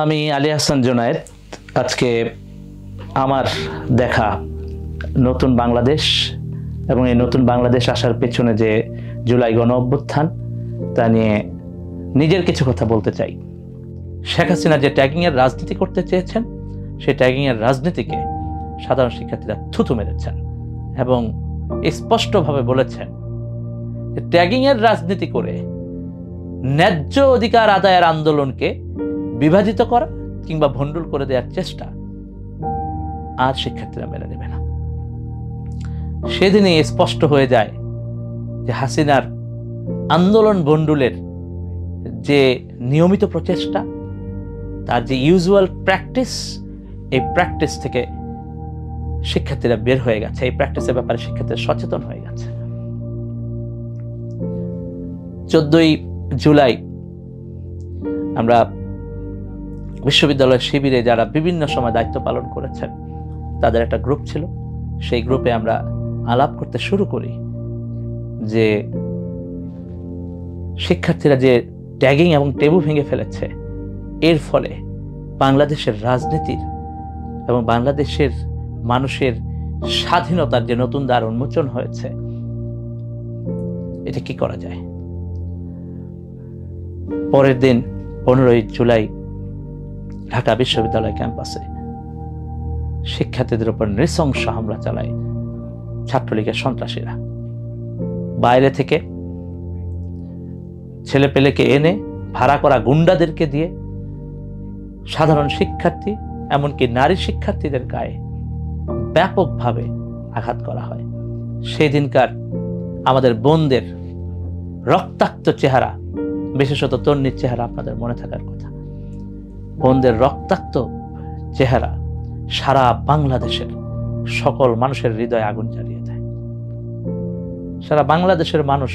আমি আলী হাসান জুনায়েদ। আজকে আমার দেখা নতুন বাংলাদেশ এবং এই নতুন বাংলাদেশ আসার পেছনে যে জুলাই গণ অভ্যুত্থান তা নিয়ে নিজের কিছু কথা বলতে চাই। শেখ হাসিনা যে ট্যাগিংয়ের রাজনীতি করতে চেয়েছেন সেই ট্যাগিংয়ের রাজনীতিকে সাধারণ শিক্ষার্থীরা থুতু মেরেছেন এবং স্পষ্টভাবে বলেছেন যে ট্যাগিংয়ের রাজনীতি করে ন্যায্য অধিকার আদায়ের আন্দোলনকে বিভাজিত করা কিংবা ভণ্ডুল করে দেওয়ার চেষ্টা আর শিক্ষার্থীরা মেনে নেবে না। সেদিনই স্পষ্ট হয়ে যায় যে হাসিনার আন্দোলন ভণ্ডুলের যে নিয়মিত প্রচেষ্টা, তার যে ইউজুয়াল প্র্যাকটিস, এই প্র্যাকটিস থেকে শিক্ষার্থীরা বের হয়ে গেছে। এই প্র্যাকটিসের ব্যাপারে শিক্ষার্থীরা সচেতন হয়ে গেছে। 14ই জুলাই আমরা বিশ্ববিদ্যালয়ের শিবিরে যারা বিভিন্ন সময় দায়িত্ব পালন করেছেন তাদের একটা গ্রুপ ছিল। সেই গ্রুপে আমরা আলাপ করতে শুরু করি যে শিক্ষার্থীরা যে ট্যাগিং এবং টেবু ভেঙে ফেলেছে, এর ফলে বাংলাদেশের রাজনীতির এবং বাংলাদেশের মানুষের স্বাধীনতার যে নতুন দ্বার উন্মোচন হয়েছে, এটা কি করা যায়। পরের দিন 15ই জুলাই ঢাকা বিশ্ববিদ্যালয় ক্যাম্পাসে শিক্ষার্থীদের উপর নৃশংস হামলা চালায় ছাত্রলীগের সন্ত্রাসীরা। বাইরে থেকে ছেলেপেলেকে এনে ভাড়া করা গুন্ডাদেরকে দিয়ে সাধারণ শিক্ষার্থী এমনকি নারী শিক্ষার্থীদের গায়ে ব্যাপকভাবে আঘাত করা হয়। সেই দিনকার আমাদের বোনদের রক্তাক্ত চেহারা, বিশেষত তন্নির চেহারা আপনাদের মনে থাকার কথা। বোনদের রক্তাক্ত চেহারা সারা বাংলাদেশের সকল মানুষের হৃদয়ে আগুন জ্বালিয়ে দেয়। সারা বাংলাদেশের মানুষ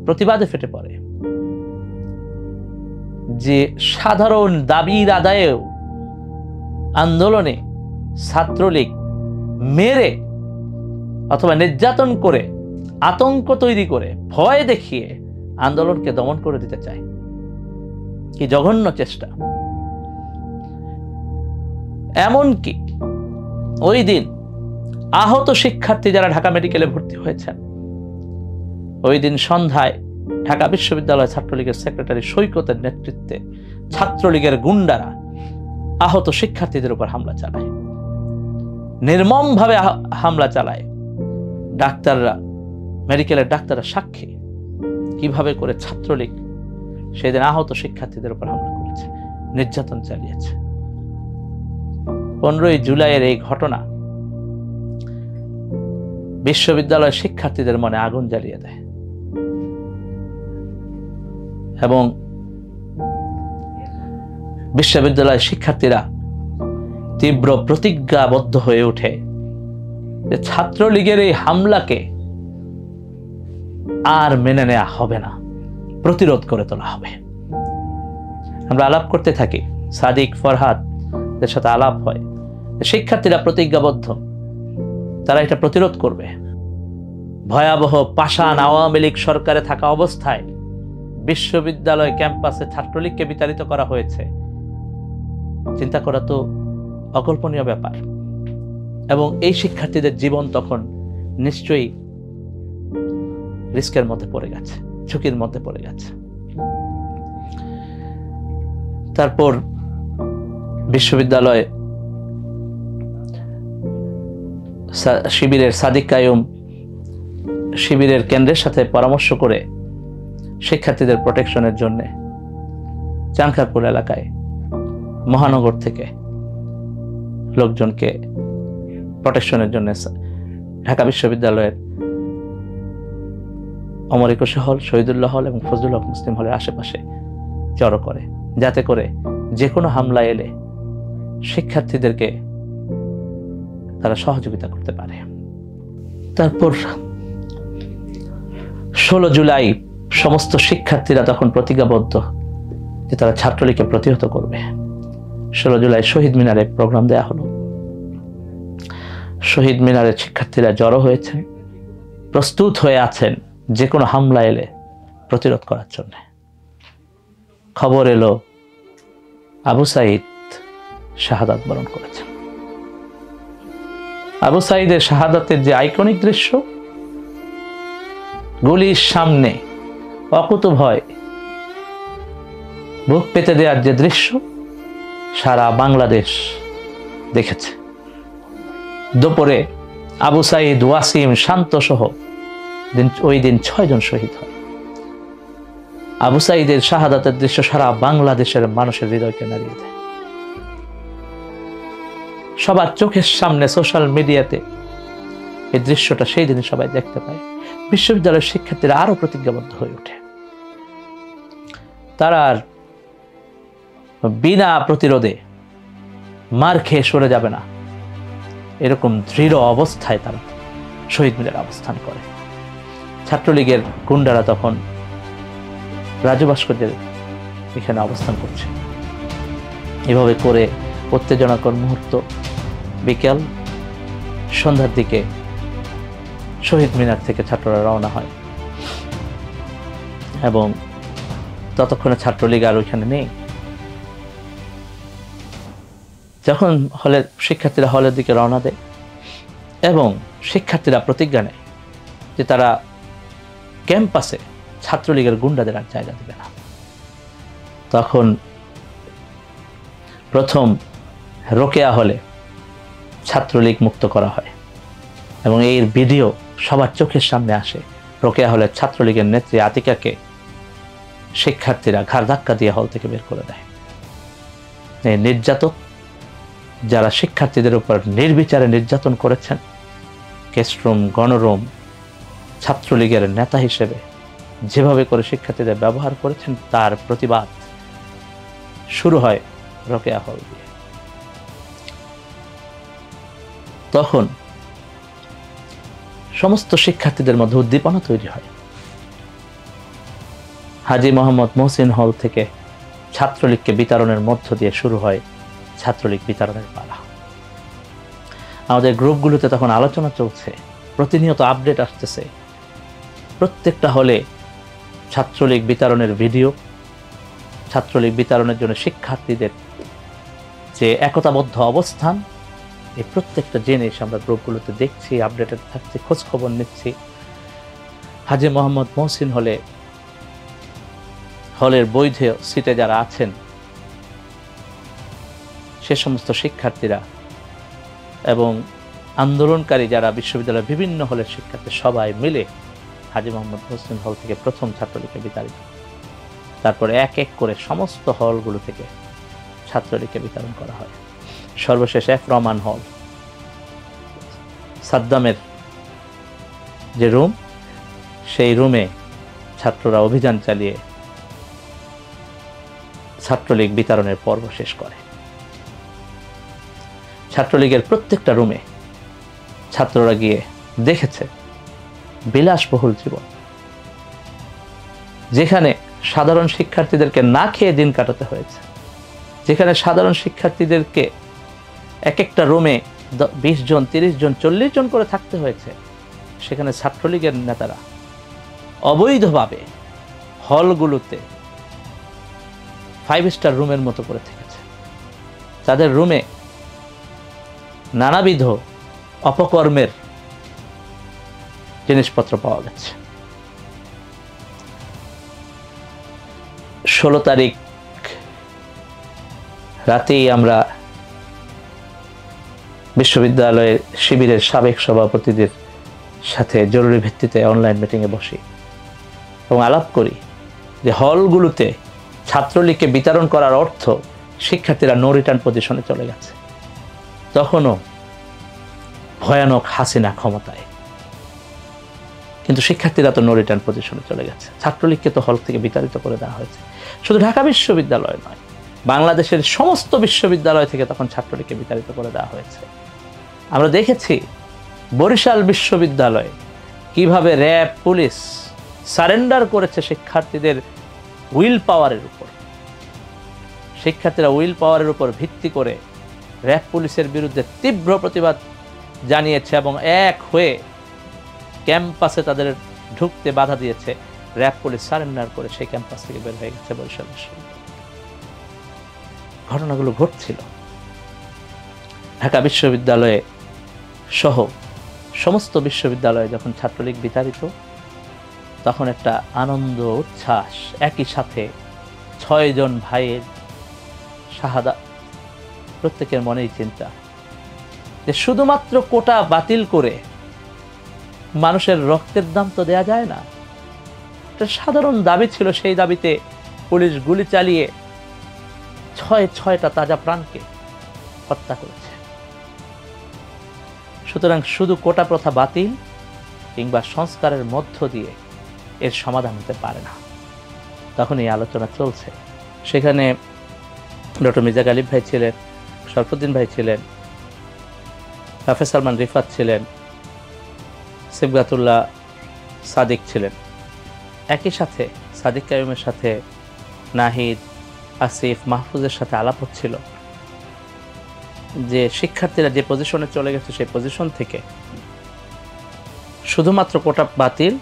প্রতিবাদে ফেটে পড়ে যে সাধারণ দাবির আদায়েও আন্দোলনে ছাত্রলীগ মেরে অথবা নির্যাতন করে, আতঙ্ক তৈরি করে, ভয় দেখিয়ে আন্দোলনকে দমন করে দিতে চায়। কি জঘন্য চেষ্টা! এমনকি ওই দিন আহত শিক্ষার্থী যারা ঢাকা মেডিকেলে ভর্তি হয়েছেন, ওই দিন সন্ধ্যায় ঢাকা বিশ্ববিদ্যালয় ছাত্রলীগের সেক্রেটারি সৈকতের নেতৃত্বে ছাত্রলীগের গুন্ডারা আহত শিক্ষার্থীদের উপর হামলা চালায়, নির্মমভাবে হামলা চালায়। ডাক্তাররা, মেডিকেলের ডাক্তাররা সাক্ষী কিভাবে করে ছাত্রলীগ সেদিন আহত শিক্ষার্থীদের উপর হামলা করেছে, নির্যাতন চালিয়েছে। 15ই জুলাইয়ের এই ঘটনা বিশ্ববিদ্যালয়ের শিক্ষার্থীদের মনে আগুন জ্বালিয়ে দেয় এবং বিশ্ববিদ্যালয়ের শিক্ষার্থীরা তীব্র প্রতিজ্ঞাবদ্ধ হয়ে ওঠে যে ছাত্রলীগের এই হামলাকে আর মেনে নেওয়া হবে না, প্রতিরোধ করে তোলা হবে। আমরা আলাপ করতে থাকি, সাদিক, ফরহাদের সাথে আলাপ হয়। শিক্ষার্থীরা প্রতিজ্ঞাবদ্ধ, তারা এটা প্রতিরোধ করবে। ভয়াবহ পাষাণ আওয়ামী লীগ সরকারে থাকা অবস্থায় বিশ্ববিদ্যালয় ক্যাম্পাসে ছাত্রলীগকে বিতাড়িত করা হয়েছে। চিন্তা করা তো অকল্পনীয় ব্যাপার। এবং এই শিক্ষার্থীদের জীবন তখন নিশ্চয়ই রিস্কের মধ্যে পড়ে গেছে, ঝুঁকির মধ্যে পড়ে গেছে। তারপর বিশ্ববিদ্যালয়ে শিবিরের সাদিক কায়ুম শিবিরের কেন্দ্রের সাথে পরামর্শ করে শিক্ষার্থীদের প্রোটেকশনের জন্য চানখারপুর এলাকায় মহানগর থেকে লোকজনকে প্রোটেকশনের জন্য ঢাকা বিশ্ববিদ্যালয়ের অমর একুশে হল, শহীদুল্লাহ হল এবং ফজলুল হক মুসলিম হলের আশেপাশে জড়ো করে, যাতে করে যে কোনো হামলা এলে শিক্ষার্থীদেরকে তারা সহযোগিতা করতে পারে। তারপর 16 জুলাই সমস্ত শিক্ষার্থীরা তখন প্রতিজ্ঞাবদ্ধ যে তারা ছাত্রলীগকে প্রতিহত করবে। 16 জুলাই শহীদ মিনারে প্রোগ্রাম দেয়া হলো। শহীদ মিনারের শিক্ষার্থীরা জড়ো হয়েছেন, প্রস্তুত হয়ে আছেন যে কোনো হামলা এলে প্রতিরোধ করার জন্য। খবর এলো আবু সাইদ শাহাদাত বরণ করেছেন। আবু সাঈদের শাহাদাতের যে আইকনিক দৃশ্য, গুলির সামনে অকুতোভয় বুক পেতে দেওয়ার যে দৃশ্য সারা বাংলাদেশ দেখেছে। দুপুরে আবু সাঈদ, ওয়াসিম, শান্ত সহ ওই দিন 6 জন শহীদ হয়। আবু সাঈদের শাহাদাতের দৃশ্য সারা বাংলাদেশের মানুষের হৃদয়কে নাড়িয়ে দেয়। সবার চোখের সামনে সোশ্যাল মিডিয়াতে এই দৃশ্যটা সেই দিনে সবাই দেখতে পায়। বিশ্ববিদ্যালয়ের শিক্ষার্থীরা আরো প্রতিজ্ঞাবদ্ধ হয়ে ওঠে। তারা আর বিনা প্রতিরোধে মার খেয়ে সরে যাবে না, এরকম দৃঢ় অবস্থায় তারা শহীদ মিনারে অবস্থান করে। ছাত্রলীগের গুন্ডারা তখন রাজু ভাস্কর্যের এখানে অবস্থান করছে। এভাবে করে উত্তেজনাকর মুহূর্ত, বিকেল সন্ধ্যার দিকে শহীদ মিনার থেকে ছাত্ররা রওনা হয় এবং ততক্ষণে ছাত্রলীগ আর ওইখানে নেই। যখন শিক্ষার্থীরা হলের দিকে রওনা দেয় এবং শিক্ষার্থীরা প্রতিজ্ঞা নেয় যে তারা ক্যাম্পাসে ছাত্রলীগের গুন্ডাদের আর জায়গা দেবে না, তখন প্রথম রোকেয়া হলে ছাত্রলীগ মুক্ত করা হয় এবং এর ভিডিও সবার চোখের সামনে আসে। রোকেয়া হলে ছাত্রলীগের নেত্রী আতিকাকে শিক্ষার্থীরা ঘাড় ধাক্কা দিয়ে হল থেকে বের করে দেয়। এই নির্যাতক যারা শিক্ষার্থীদের উপর নির্বিচারে নির্যাতন করেছেন, কেস্টরুম, গণরুম, ছাত্রলীগের নেতা হিসেবে যেভাবে করে শিক্ষার্থীদের ব্যবহার করেছেন তার প্রতিবাদ শুরু হয় রোকেয়া হল দিয়ে। তখন সমস্ত শিক্ষার্থীদের মধ্যে উদ্দীপনা তৈরি হয়। হাজী মোহাম্মদ মহসিন হল থেকে ছাত্রলীগকে বিতরণের মধ্য দিয়ে শুরু হয় ছাত্রলীগ বিতরণের পালা। আমাদের গ্রুপগুলোতে তখন আলোচনা চলছে, প্রতিনিয়ত আপডেট আসতেছে। প্রত্যেকটা হলে ছাত্রলীগ বিতরণের ভিডিও, ছাত্রলীগ বিতরণের জন্য শিক্ষার্থীদের যে একতাবদ্ধ অবস্থান, এই প্রত্যেকটা জিনিস আমরা গ্রুপগুলোতে দেখছি, আপডেটেড থাকছি, খোঁজ খবর নিচ্ছি। হাজী মোহাম্মদ মহসিন হলের বৈধ সিটে যারা আছেন সে সমস্ত শিক্ষার্থীরা এবং আন্দোলনকারী যারা বিশ্ববিদ্যালয়ের বিভিন্ন হলের শিক্ষার্থী সবাই মিলে হাজী মোহাম্মদ মহসিন হল থেকে প্রথম ছাত্রলীগকে বিতাড়িত, তারপরে এক এক করে সমস্ত হলগুলো থেকে ছাত্রলীগকে বিতরণ করা হয়। সর্বশেষ এফ রহমান হল, সাদ্দামের যে রুম, সেই রুমে ছাত্ররা অভিযান চালিয়ে ছাত্রলীগ বিতরণের পর্ব শেষ করে। ছাত্রলীগের প্রত্যেকটা রুমে ছাত্ররা গিয়ে দেখেছে বিলাসবহুল জীবন, যেখানে সাধারণ শিক্ষার্থীদেরকে না খেয়ে দিন কাটাতে হয়েছে, যেখানে সাধারণ শিক্ষার্থীদেরকে এক একটা রুমে 20 জন, 30 জন, 40 জন করে থাকতে হয়েছে, সেখানে ছাত্রলীগের নেতারা অবৈধভাবে হলগুলোতে 5 স্টার রুমের মতো করে থেকেছে। তাদের রুমে নানাবিধ অপকর্মের জিনিসপত্র পাওয়া গেছে। 16 তারিখ রাতেই আমরা বিশ্ববিদ্যালয়ের শিবিরের সাবেক সভাপতিদের সাথে জরুরি ভিত্তিতে অনলাইন মিটিংয়ে বসি এবং আলাপ করি যে হলগুলোতে ছাত্রলীগকে বিতরণ করার অর্থ শিক্ষার্থীরা নো রিটার্ন পজিশনে চলে গেছে। তখনও ভয়ানক হাসিনা ক্ষমতায়, কিন্তু শিক্ষার্থীরা তো নো রিটার্ন পজিশনে চলে গেছে। ছাত্রলীগকে তো হল থেকে বিতাড়িত করে দেওয়া হয়েছে। শুধু ঢাকা বিশ্ববিদ্যালয় নয়, বাংলাদেশের সমস্ত বিশ্ববিদ্যালয় থেকে তখন ছাত্রলীগকে বিতাড়িত করে দেওয়া হয়েছে। আমরা দেখেছি বরিশাল বিশ্ববিদ্যালয়ে কিভাবে র্যাব, পুলিশ সারেন্ডার করেছে শিক্ষার্থীদের উইল পাওয়ারের উপর। শিক্ষার্থীরা উইল পাওয়ারের উপর ভিত্তি করে র্যাব, পুলিশের বিরুদ্ধে তীব্র প্রতিবাদ জানিয়েছে এবং এক হয়ে ক্যাম্পাসে তাদের ঢুকতে বাধা দিয়েছে। র্যাব, পুলিশ সারেন্ডার করে সেই ক্যাম্পাস থেকে বের হয়ে গেছে বরিশাল বিশ্ববিদ্যালয়। ঘটনাগুলো ঘটছিল। ঢাকা বিশ্ববিদ্যালয়ে সহ সমস্ত বিশ্ববিদ্যালয়ে যখন ছাত্রলীগ বিতাড়িত, তখন একটা আনন্দ উচ্ছ্বাস, একই সাথে 6 জন ভাইয়ের শাহাদাত, প্রত্যেকের মনেই চিন্তা যে শুধুমাত্র কোটা বাতিল করে মানুষের রক্তের দাম তো দেয়া যায় না। একটা সাধারণ দাবি ছিল, সেই দাবিতে পুলিশ গুলি চালিয়ে 6টা তাজা প্রাণকে হত্যা করেছে। সুতরাং শুধু কোটা প্রথা বাতিল কিংবা সংস্কারের মধ্য দিয়ে এর সমাধান হতে পারে না। তখন এই আলোচনা চলছে। সেখানে ডক্টর মির্জা গালিব ভাই ছিলেন, শরফুদ্দিন ভাই ছিলেন, হাফেজ সালমান রিফাত ছিলেন, সিবগাতুল্লাহ সাদিক ছিলেন। একই সাথে সাদিক কায়ুমের সাথে নাহিদ, আসিফ, মাহফুজের সাথে আলাপ হচ্ছিল যে শিক্ষার্থীরা যে পজিশনে চলে গেছে সেই পজিশন থেকে শুধুমাত্র কোটা বাতিল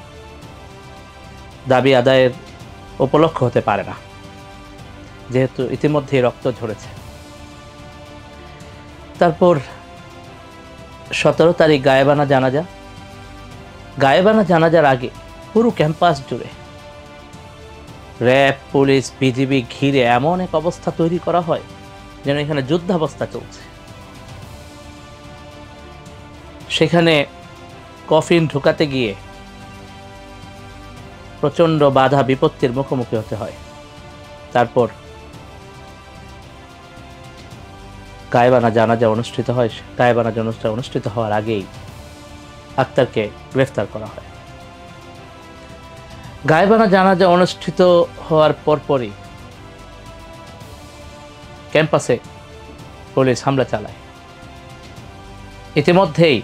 দাবি আদায়ের উপলক্ষ হতে পারে না, যেহেতু ইতিমধ্যেই রক্ত ঝরেছে। তারপর 17 তারিখ গায়েবানা জানাজা। গায়েবানা জানাজার আগে পুরো ক্যাম্পাস জুড়ে র্যাব, পুলিশ, বিজিবি ঘিরে এমন এক অবস্থা তৈরি করা হয় যেন এখানে যুদ্ধাবস্থা চলছে। সেখানে কফিন ঢুকাতে গিয়ে প্রচন্ড বাধা বিপত্তির মুখোমুখি হতে হয়। তারপর গায়েবানা জানাজা অনুষ্ঠিত হয়। গায়েবানা জানাজা অনুষ্ঠিত হওয়ার আগেই আক্তারকে গ্রেফতার করা হয়। গায়েবানা জানাজা অনুষ্ঠিত হওয়ার পরপরই ক্যাম্পাসে পুলিশ হামলা চালায়। ইতিমধ্যেই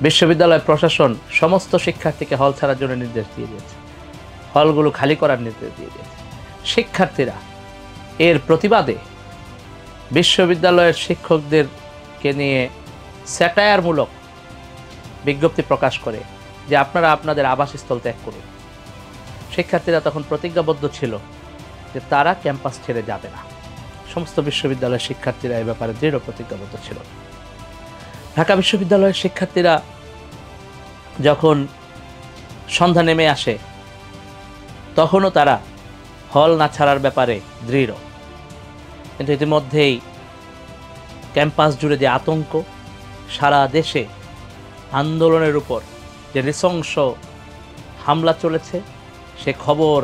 বিশ্ববিদ্যালয় প্রশাসন সমস্ত শিক্ষার্থীকে হল ছাড়ার জন্য নির্দেশ দিয়ে দিয়েছে, হলগুলো খালি করার নির্দেশ দিয়ে দিয়েছে। শিক্ষার্থীরা এর প্রতিবাদে বিশ্ববিদ্যালয়ের শিক্ষকদেরকে নিয়ে স্যাটায়ারমূলক বিজ্ঞপ্তি প্রকাশ করে যে আপনারা আপনাদের আবাসস্থল ত্যাগ করুন। শিক্ষার্থীরা তখন প্রতিজ্ঞাবদ্ধ ছিল যে তারা ক্যাম্পাস ছেড়ে যাবে না। সমস্ত বিশ্ববিদ্যালয়ের শিক্ষার্থীরা এ ব্যাপারে দৃঢ় প্রতিজ্ঞাবদ্ধ ছিল। ঢাকা বিশ্ববিদ্যালয়ের শিক্ষার্থীরা যখন সন্ধ্যা নেমে আসে তখনও তারা হল না ছাড়ার ব্যাপারে দৃঢ়। কিন্তু ইতিমধ্যেই ক্যাম্পাস জুড়ে যে আতঙ্ক, সারা দেশে আন্দোলনের উপর যে নৃশংস হামলা চলেছে সে খবর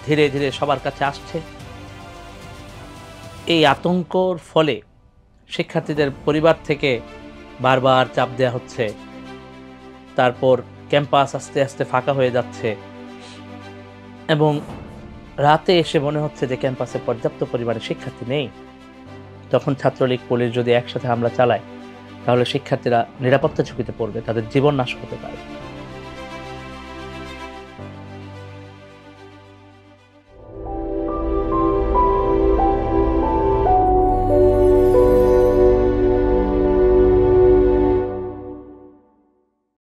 ধীরে ধীরে সবার কাছে আসছে। এই আতঙ্কর ফলে শিক্ষার্থীদের পরিবার থেকে বারবার চাপ দেওয়া হচ্ছে। তারপর ক্যাম্পাস আস্তে আস্তে ফাঁকা হয়ে যাচ্ছে এবং রাতে এসে মনে হচ্ছে যে ক্যাম্পাসে পর্যাপ্ত পরিমাণে শিক্ষার্থী নেই। তখন ছাত্রলীগ, পুলিশ যদি একসাথে হামলা চালায় তাহলে শিক্ষার্থীরা নিরাপত্তা ঝুঁকিতে পড়বে, তাদের জীবন নাশ হতে পারে।